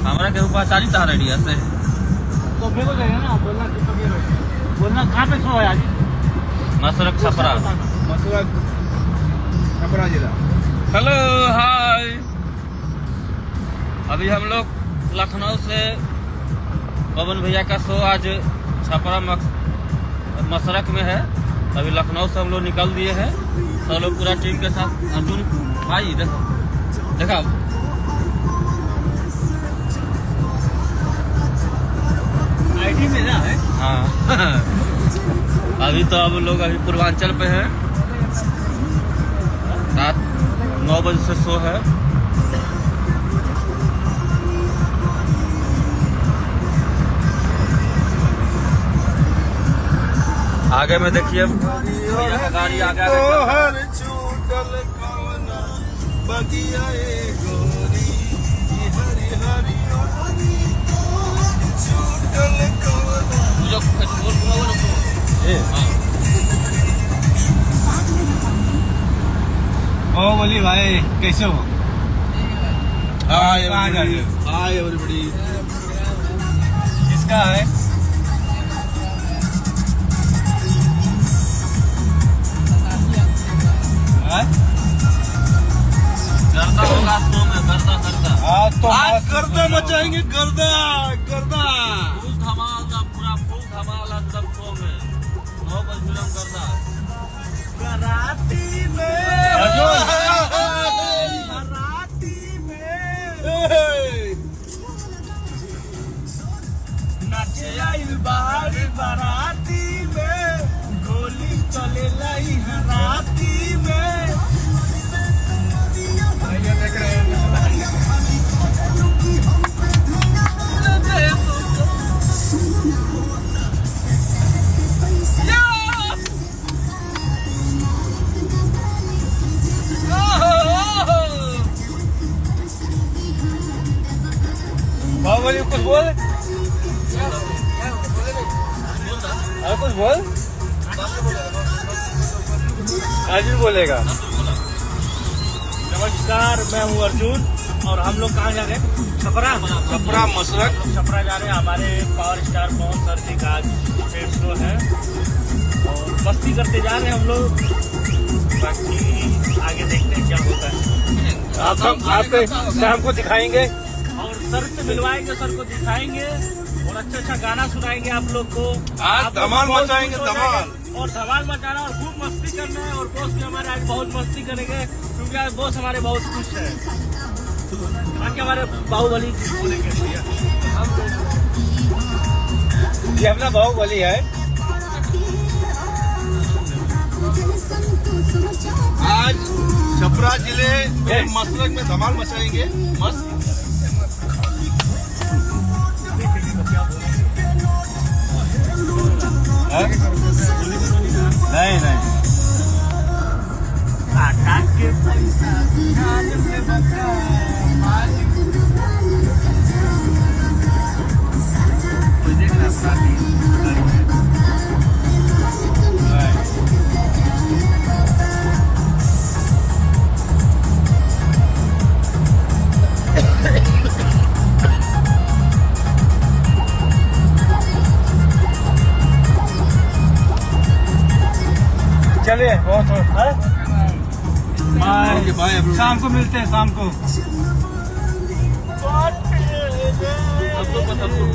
हमारा केहू पहचानी था रेडिया से तो मेरे को चाहिए ना बोलना कहाँ पे सो है आज? मसरक छपरा। मसरक छपरा जिला। Hello hi. अभी हम लोग लखनऊ से पवन भैया का शो आज छपरा मसरक में है। अभी लखनऊ से हम लोग निकल दिए हैं, सब लोग पूरा टीम के साथ। अर्जुन भाई देखा आईडी मेरा है। हाँ अभी तो अब लोग अभी पूर्वांचल पे हैं, रात 9 बजे से शो है। आगे में देखिए गाड़ी आगे ओ बोली भाई कैसे हो? Hi everybody. किसका है? गर्दा होगा शो में, गर्दा आज गर्दा मचाएंगे, गर्दा गर्दा। फुल धमाल, पूरा फुल धमाल एकदम शो में। 9 बजे फिल्म गर्दा। कराती में बाहरी बाराती में गोली चले लाई राती में। देख रहे हैं बाहुबली कुछ बोल, अरे कुछ बोल। अर्जुन बोलेगा। नमस्कार, मैं हूँ अर्जुन और हम लोग कहाँ जा रहे हैं? छपरा मसरक। छपरा जा रहे हैं। हमारे पावर स्टार पवन सर जी का आज फेयर शो है और मस्ती करते जा रहे हैं हम लोग। बाकी आगे देखते हैं क्या होता है। आपको शाम को दिखाएंगे और सर से मिलवाएंगे, सर को दिखाएंगे और अच्छा गाना सुनाएंगे आप लोग को। आज धमाल मचाएंगे, धमाल और धमाल मचाना और खूब मस्ती करना है। और बॉस भी हमारे आज बहुत मस्ती करेंगे क्योंकि आज बॉस हमारे बहुत खुश है। बाकी हमारे बाहुबली बोलेंगे। ये अपना बाहुबली है। आज छपरा जिले में मसरक में धमाल मचाएंगे। मस्त नहीं के पैसा चलिए बहुत शाम को मिलते हैं, शाम को। सबको